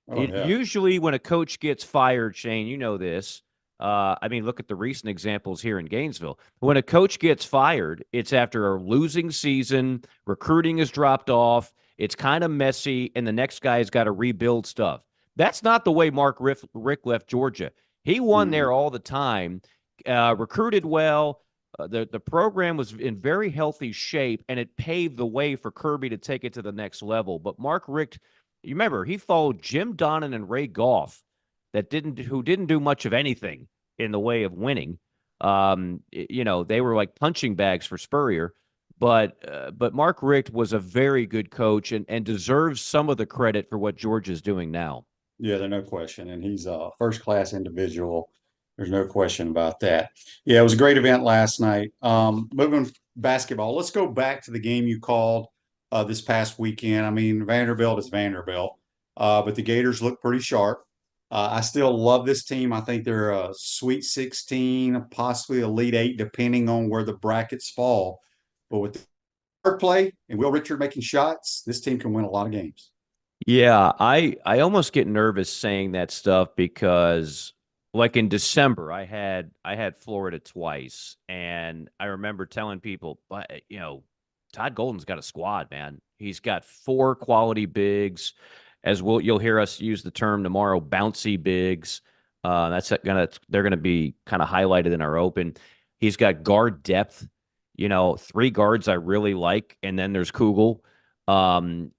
Oh, yeah. Usually when a coach gets fired, Shane, you know this. I mean, look at the recent examples here in Gainesville. When a coach gets fired, it's after a losing season, recruiting has dropped off, it's kind of messy, and the next guy has got to rebuild stuff. That's not the way Mark Richt left Georgia. He won there all the time, recruited well. The program was in very healthy shape, and it paved the way for Kirby to take it to the next level. But Mark Richt, you remember, he followed Jim Donnan and Ray Goff, who didn't do much of anything in the way of winning. They were like punching bags for Spurrier. But Mark Richt was a very good coach and deserves some of the credit for what Georgia's doing now. Yeah, there's no question. And he's a first-class individual. There's no question about that. Yeah, it was a great event last night. Moving basketball, let's go back to the game you called this past weekend. I mean, Vanderbilt is Vanderbilt, but the Gators look pretty sharp. I still love this team. I think they're a Sweet 16, possibly Elite 8, depending on where the brackets fall. But with the hard play and Will Richard making shots, this team can win a lot of games. Yeah, I almost get nervous saying that stuff because like in December, I had Florida twice, and I remember telling people, but Todd Golden's got a squad, man. He's got 4 quality bigs, you'll hear us use the term tomorrow, bouncy bigs. They're gonna be kind of highlighted in our open. He's got guard depth, 3 guards I really like, and then there's Kugel. I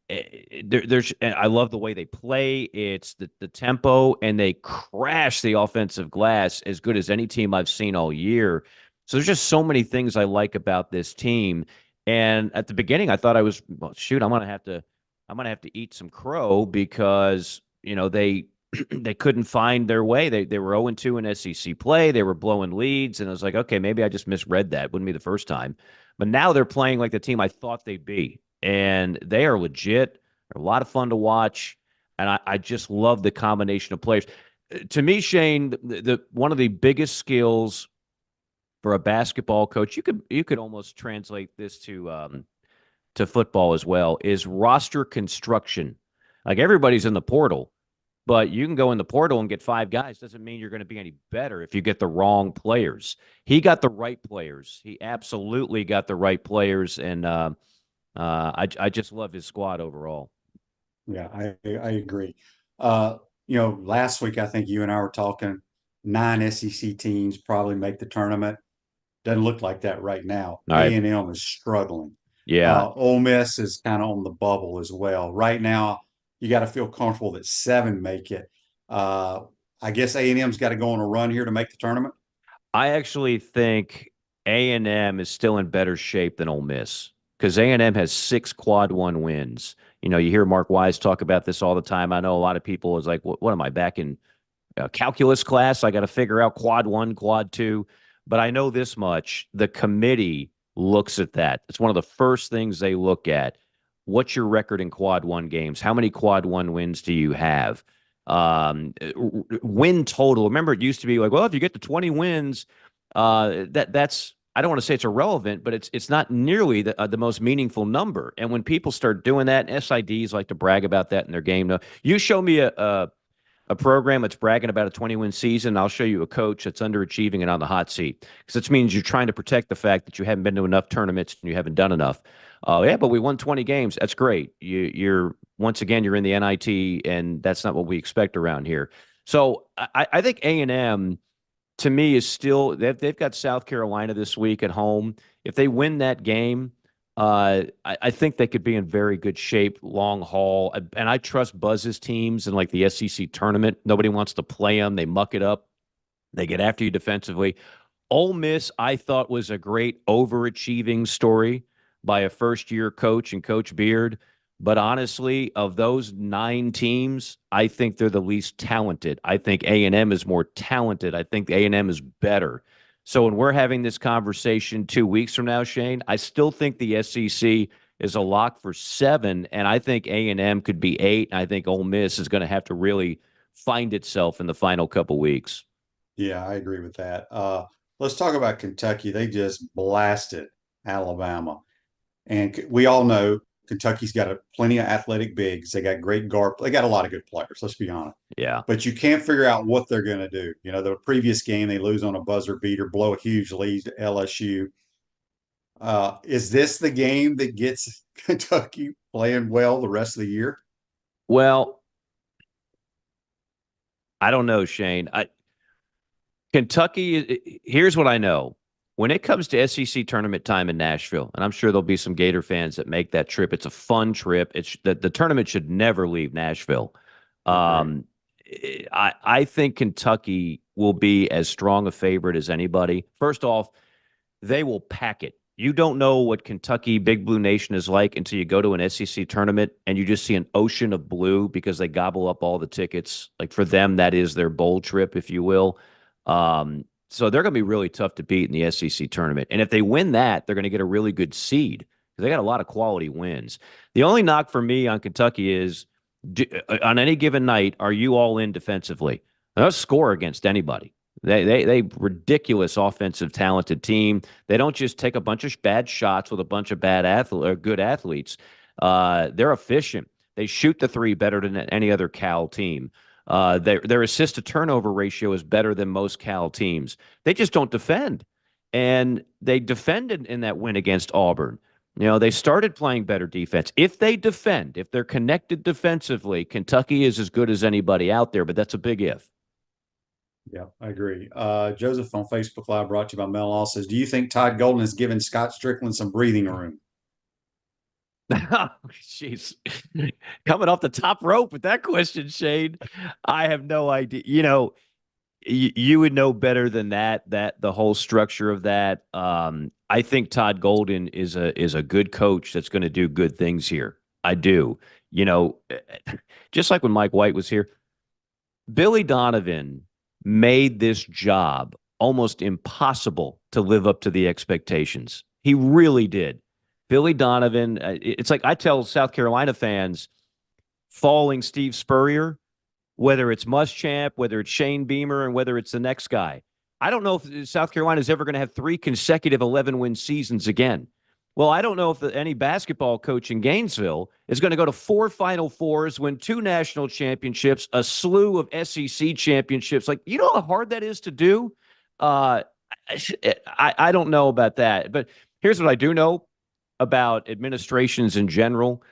love the way they play. It's the tempo, and they crash the offensive glass as good as any team I've seen all year. So there's just so many things I like about this team. And at the beginning, I thought I'm gonna have to eat some crow because they they couldn't find their way. They were 0-2 in SEC play. They were blowing leads, and I was like, okay, maybe I just misread that. Wouldn't be the first time, but now they're playing like the team I thought they'd be. And they are legit. They're a lot of fun to watch, and I just love the combination of players. To me, Shane, one of the biggest skills for a basketball coach, you could almost translate this to football as well, is roster construction. Like everybody's in the portal, but you can go in the portal and get 5 guys. Doesn't mean you're going to be any better if you get the wrong players. He got the right players. He absolutely got the right players, and I just love his squad overall. Yeah, I agree. Last week I think you and I were talking 9 SEC teams probably make the tournament. Doesn't look like that right now. Right. A&M is struggling. Yeah. Ole Miss is kind of on the bubble as well. Right now, you got to feel comfortable that 7 make it. I guess A&M's got to go on a run here to make the tournament. I actually think A&M is still in better shape than Ole Miss because A&M has 6 quad 1 wins. You hear Mark Wise talk about this all the time. I know a lot of people is like, what am I back in calculus class? I got to figure out quad 1, quad 2. But I know this much. The committee looks at that. It's one of the first things they look at. What's your record in quad 1 games? How many quad 1 wins do you have? Win total. Remember, it used to be like, well, if you get to 20 wins, that's I don't want to say it's irrelevant, but it's not nearly the most meaningful number. And when people start doing that, and SIDs like to brag about that in their game. Now, you show me a program that's bragging about a 20-win season, I'll show you a coach that's underachieving and on the hot seat. Because this means you're trying to protect the fact that you haven't been to enough tournaments and you haven't done enough. Yeah, but we won 20 games. That's great. You're once again, you're in the NIT, and that's not what we expect around here. So I think A&M, to me, is still they've got South Carolina this week at home. If they win that game, I think they could be in very good shape long haul. And I trust Buzz's teams in like the SEC tournament. Nobody wants to play them. They muck it up. They get after you defensively. Ole Miss, I thought, was a great overachieving story by a first-year coach and Coach Beard. But honestly, of those 9 teams, I think they're the least talented. I think A&M is more talented. I think A&M is better. So when we're having this conversation 2 weeks from now, Shane, I still think the SEC is a lock for 7, and I think A&M could be 8. And I think Ole Miss is going to have to really find itself in the final couple weeks. Yeah, I agree with that. Let's talk about Kentucky. They just blasted Alabama. And we all know Kentucky's got plenty of athletic bigs. They got great guard. They got a lot of good players, let's be honest. Yeah. But you can't figure out what they're going to do. You know, the previous game, they lose on a buzzer beater, blow a huge lead to LSU. Is this the game that gets Kentucky playing well the rest of the year? Well, I don't know, Shane. Kentucky, here's what I know. When it comes to SEC tournament time in Nashville, and I'm sure there'll be some Gator fans that make that trip. It's a fun trip. The tournament should never leave Nashville. I think Kentucky will be as strong a favorite as anybody. First off, they will pack it. You don't know what Kentucky Big Blue Nation is like until you go to an SEC tournament and you just see an ocean of blue because they gobble up all the tickets. Like for them, that is their bowl trip, if you will. So they're going to be really tough to beat in the SEC tournament. And if they win that, they're going to get a really good seed because they got a lot of quality wins. The only knock for me on Kentucky is on any given night, are you all in defensively? They'll score against anybody. They ridiculous offensive talented team. They don't just take a bunch of bad shots with a bunch of good athletes. They're efficient. They shoot the three better than any other Cal team. Their assist to turnover ratio is better than most Cal teams. They just don't defend. And they defended in that win against Auburn. You know, they started playing better defense. If they defend, if they're connected defensively, Kentucky is as good as anybody out there, but that's a big if. Yeah, I agree. Joseph on Facebook Live, brought to you by Mel Law, says, do you think Todd Golden has given Scott Strickland some breathing room? Jeez. Coming off the top rope with that question, Shane. I have no idea. You know, you would know better than that the whole structure of that. I think Todd Golden is a good coach that's going to do good things here. I do. You know, just like when Mike White was here, Billy Donovan made this job almost impossible to live up to the expectations. He really did. Billy Donovan, it's like I tell South Carolina fans, following Steve Spurrier, whether it's Muschamp, whether it's Shane Beamer, and whether it's the next guy. I don't know if South Carolina is ever going to have 3 consecutive 11-win seasons again. Well, I don't know if any basketball coach in Gainesville is going to go to 4 Final Fours, win 2 national championships, a slew of SEC championships. Like, you know how hard that is to do? I don't know about that. But here's what I do know about administrations in general.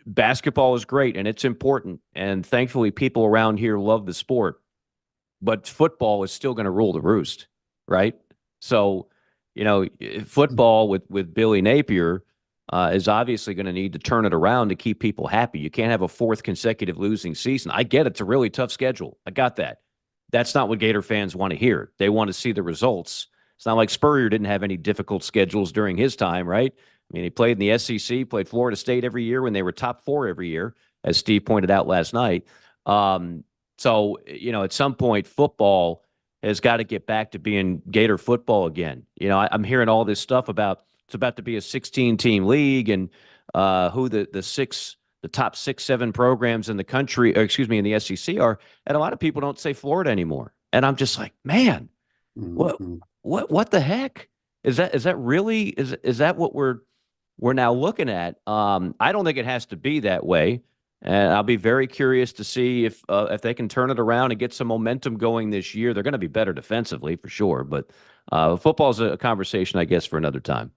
Basketball is great, and it's important. And thankfully, people around here love the sport. But football is still going to rule the roost, right? So, you know, football with Billy Napier is obviously going to need to turn it around to keep people happy. You can't have a 4th consecutive losing season. I get it's a really tough schedule. I got that. That's not what Gator fans want to hear. They want to see the results. It's not like Spurrier didn't have any difficult schedules during his time, right? I mean, he played in the SEC, played Florida State every year when they were top 4 every year, as Steve pointed out last night. So, you know, at some point, football has got to get back to being Gator football again. You know, I'm hearing all this stuff about it's about to be a 16-team league and who the top 6-7 programs in the country, or excuse me, in the SEC are, and a lot of people don't say Florida anymore. And I'm just like, man, what the heck is that? Is that really is that what we're now looking at? I don't think it has to be that way. And I'll be very curious to see if they can turn it around and get some momentum going this year. They're going to be better defensively for sure, but football is a conversation, I guess, for another time.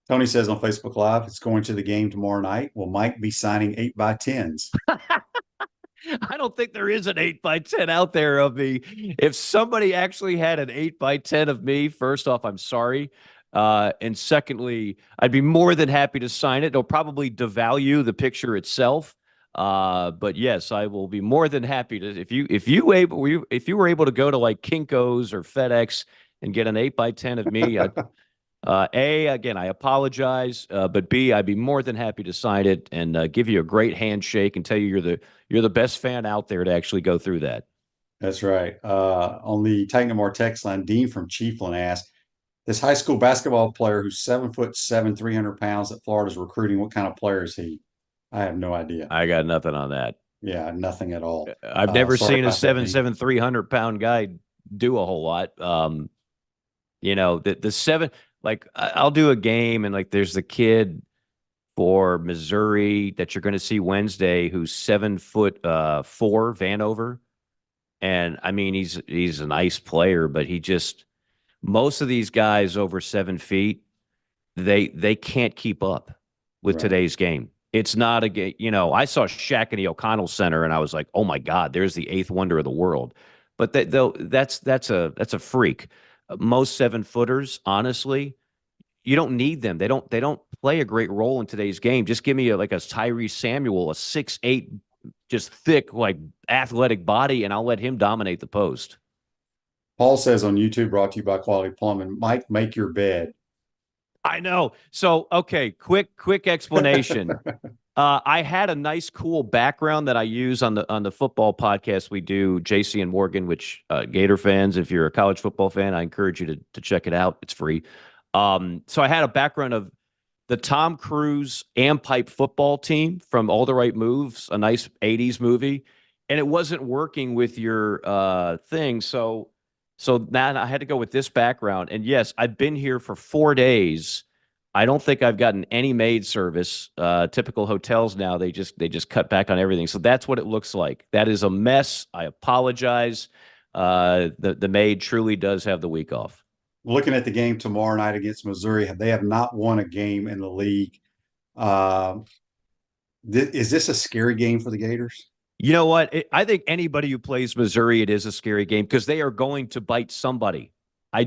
Tony says on Facebook Live, it's going to the game tomorrow night. Will Mike be signing 8x10s? I don't think there is an 8x10 out there of me. If somebody actually had an 8x10 of me, first off, I'm sorry. And secondly, I'd be more than happy to sign it. It'll probably devalue the picture itself. But yes, I will be more than happy to, if you were able to go to like Kinko's or FedEx and get an 8x10 of me, again, I apologize. But B, I'd be more than happy to sign it and give you a great handshake and tell you you're the best fan out there to actually go through that. That's right. On the Titan More text line, Dean from Chiefland asked, this high school basketball player who's 7'7", 300 pounds that Florida's recruiting. What kind of player is he? I have no idea. I got nothing on that. Yeah, nothing at all. I've never Sorry seen a about that, Dean. 7'7", 300-pound guy do a whole lot. The seven, like I'll do a game and like there's the kid for Missouri that you're going to see Wednesday who's 7'4", Vanover. And I mean, he's a nice player, but most of these guys over 7 feet, they can't keep up with today's game. It's not a game. I saw Shaq in the O'Connell Center, and I was like, "Oh my God, there's the eighth wonder of the world." But that's a freak. Most 7-footers, honestly, you don't need them. They don't play a great role in today's game. Just give me like a Tyrese Samuel, a 6'8", just thick, like athletic body, and I'll let him dominate the post. Paul says on YouTube, brought to you by Quality Plumbing, Mike, make your bed. I know. So, okay, quick explanation. I had a nice, cool background that I use on the football podcast we do, JC and Morgan, which Gator fans, if you're a college football fan, I encourage you to check it out. It's free. So I had a background of the Tom Cruise Ampipe football team from All the Right Moves, a nice 80s movie, and it wasn't working with your thing. So now I had to go with this background. And yes, I've been here for 4 days. I don't think I've gotten any maid service. Typical hotels now, they just cut back on everything. So that's what it looks like. That is a mess. I apologize. The maid truly does have the week off. Looking at the game tomorrow night against Missouri, they have not won a game in the league. Is this a scary game for the Gators? You know what? I think anybody who plays Missouri, it is a scary game because they are going to bite somebody.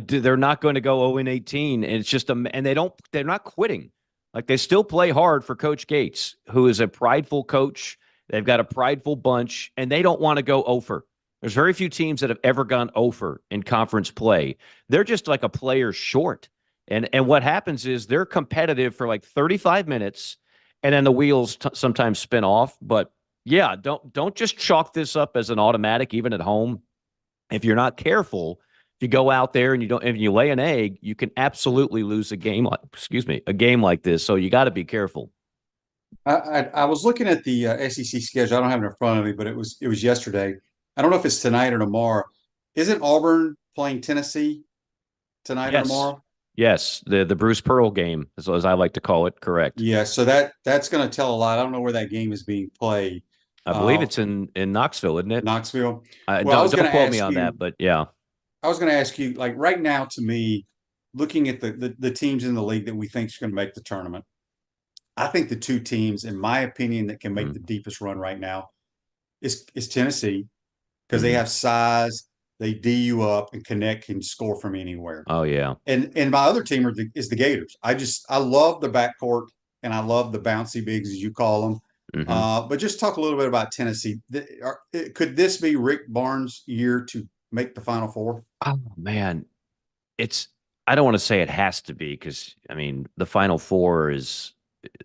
They're not going to go 0-18, and it's just and they're not quitting. Like they still play hard for Coach Gates, who is a prideful coach. They've got a prideful bunch, and they don't want to go over. There's very few teams that have ever gone over in conference play. They're just like a player short. And what happens is they're competitive for like 35 minutes, and then the wheels sometimes spin off. But yeah, don't just chalk this up as an automatic, even at home. If you're not careful, if you go out there and you lay an egg, you can absolutely lose a game like this. So you got to be careful. I was looking at the SEC schedule. I don't have it in front of me, but it was yesterday. I don't know if it's tonight or tomorrow. Isn't Auburn playing Tennessee tonight or tomorrow? Yes, the Bruce Pearl game, as I like to call it. Correct. Yeah, so that's going to tell a lot. I don't know where that game is being played. I believe it's in Knoxville, isn't it? Knoxville. Don't quote me on that, but yeah. I was going to ask you, like right now, to me, looking at the teams in the league that we think is going to make the tournament, I think the two teams, in my opinion, that can make the deepest run right now is Tennessee, because they have size, they D you up, and can score from anywhere. Oh yeah. And my other team is the Gators. I love the backcourt, and I love the bouncy bigs, as you call them. But just talk a little bit about Tennessee. Could this be Rick Barnes' year to make the Final Four? Oh man, I don't want to say it has to be, because I mean the Final Four is.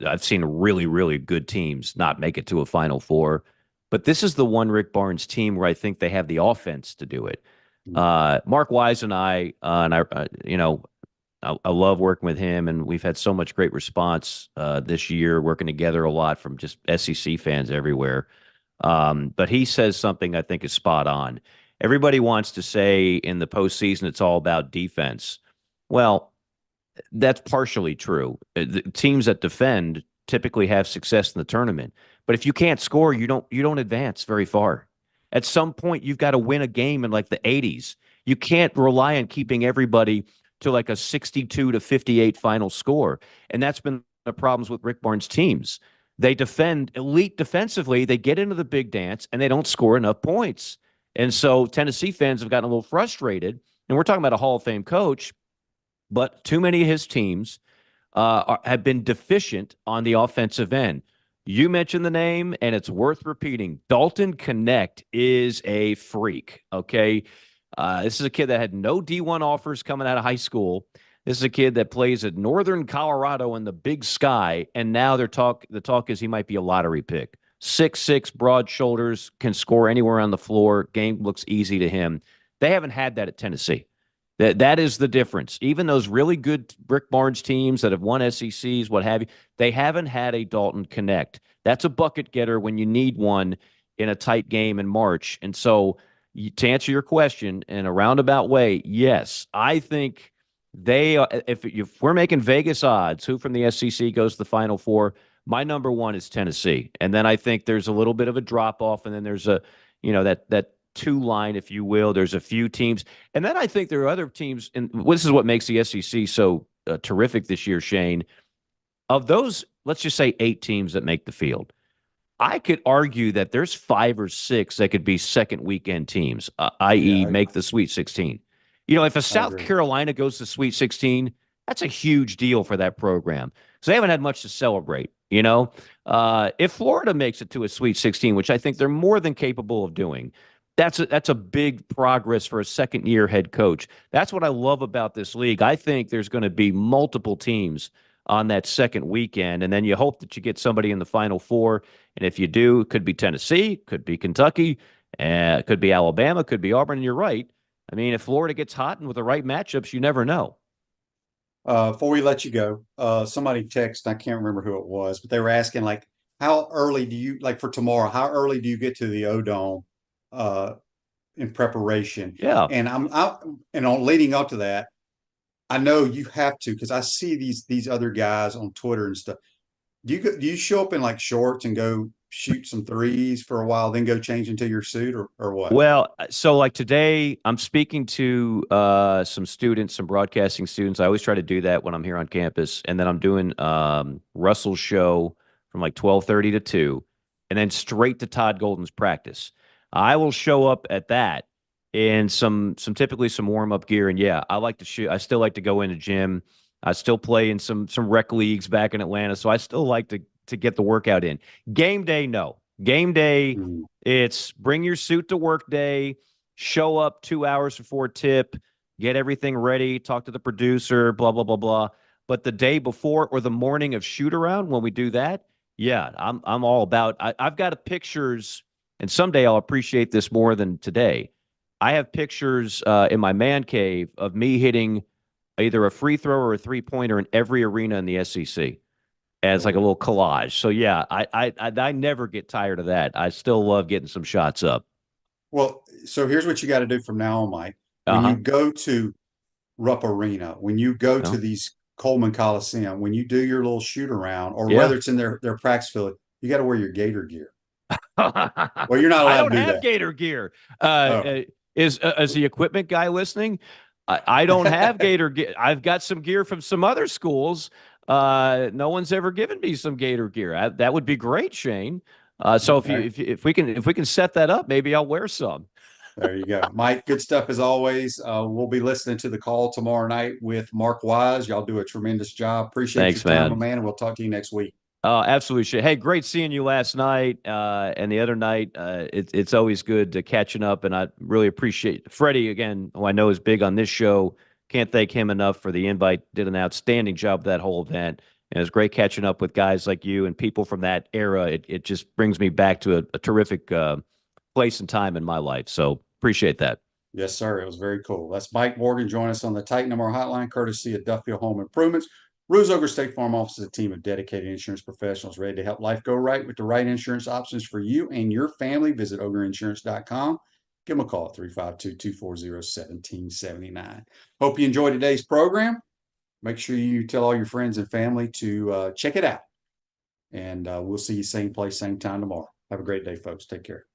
I've seen really, really good teams not make it to a Final Four, but this is the one Rick Barnes team where I think they have the offense to do it. Mark Wise and I love working with him, and we've had so much great response this year, working together a lot from just SEC fans everywhere. But he says something I think is spot on. Everybody wants to say in the postseason it's all about defense. Well, that's partially true. The teams that defend typically have success in the tournament. But if you can't score, you don't advance very far. At some point, you've got to win a game in like the 80s. You can't rely on keeping everybody to like a 62-58 final score. And that's been the problems with Rick Barnes' teams. They defend elite defensively. They get into the big dance, and they don't score enough points. And so Tennessee fans have gotten a little frustrated. And we're talking about a Hall of Fame coach, but too many of his teams have been deficient on the offensive end. You mentioned the name, and it's worth repeating. Dalton Connect is a freak, okay? This is a kid that had no D1 offers coming out of high school. This is a kid that plays at Northern Colorado in the Big Sky, and now the talk is he might be a lottery pick. 6'6", broad shoulders, can score anywhere on the floor. Game looks easy to him. They haven't had that at Tennessee. That is the difference. Even those really good Brick Barnes teams that have won SECs, what have you, they haven't had a Dalton Connect. That's a bucket getter when you need one in a tight game in March. And so, to answer your question in a roundabout way, yes, I think they. If we're making Vegas odds, who from the SEC goes to the Final Four? My number one is Tennessee, and then I think there's a little bit of a drop off, and then there's a, that two line, if you will. There's a few teams, and then I think there are other teams, and this is what makes the SEC so terrific this year, Shane. Of those, let's just say 8 teams that make the field, I could argue that there's 5 or 6 that could be second weekend teams, i.e., make the Sweet 16. If a South Carolina goes to Sweet 16, that's a huge deal for that program because they haven't had much to celebrate. If Florida makes it to a Sweet 16, which I think they're more than capable of doing, that's a big progress for a second-year head coach. That's what I love about this league. I think there's going to be multiple teams on that second weekend, and then you hope that you get somebody in the Final Four. And if you do, it could be Tennessee, could be Kentucky, could be Alabama, could be Auburn. And you're right. I mean, if Florida gets hot and with the right matchups, you never know. Before we let you go, somebody texted, I can't remember who it was, but they were asking, like, how early do you, like for tomorrow, how early do you get to the O-Dome in preparation? Yeah. And on leading up to that, I know you have to, because I see these other guys on Twitter and stuff. Do you show up in like shorts and go shoot some threes for a while, then go change into your suit or what? Well, so like today, I'm speaking to some students, some broadcasting students. I always try to do that when I'm here on campus, and then I'm doing Russell's show from like 12:30 to 2, and then straight to Todd Golden's practice. I will show up at that in typically some warm-up gear, and yeah, I like to shoot. I still like to go in the gym. I still play in some rec leagues back in Atlanta, so I still like to get the workout in. Game day, no. Game day, it's bring your suit to work day, show up 2 hours before tip, get everything ready, talk to the producer, blah, blah, blah, blah. But the day before or the morning of shoot around, when we do that, yeah, I'm all about. I've got pictures, and someday I'll appreciate this more than today. I have pictures in my man cave of me hitting either a free throw or a three-pointer in every arena in the SEC as like a little collage. So, yeah, I never get tired of that. I still love getting some shots up. Well, so here's what you got to do from now on, Mike. When you go to Rupp Arena, when you go to these Coleman Coliseum, when you do your little shoot around, or whether it's in their practice field, you got to wear your Gator gear. Well, you're not allowed to do that. I don't have Gator gear. Is the equipment guy listening? I don't have Gator gear. I've got some gear from some other schools. No one's ever given me some Gator gear. That would be great, Shane. So if we can set that up, maybe I'll wear some. There you go, Mike. Good stuff as always. We'll be listening to the call tomorrow night with Mark Wise. Y'all do a tremendous job. Appreciate your time, man. And we'll talk to you next week. Absolutely, Shane. Hey, great seeing you last night and the other night. It's always good catching up, and I really appreciate Freddie again, who I know is big on this show. Can't thank him enough for the invite. Did an outstanding job of that whole event. And it's great catching up with guys like you and people from that era. It just brings me back to a terrific place and time in my life. So appreciate that. Yes, sir. It was very cool. That's Mike Morgan. Join us on the Titan MR Hotline, courtesy of Duffield Home Improvements. Rose Ogre State Farm Office is a team of dedicated insurance professionals ready to help life go right with the right insurance options for you and your family. Visitogreinsurance.com. Give them a call at 352-240-1779. Hope you enjoyed today's program. Make sure you tell all your friends and family to check it out. And we'll see you same place, same time tomorrow. Have a great day, folks. Take care.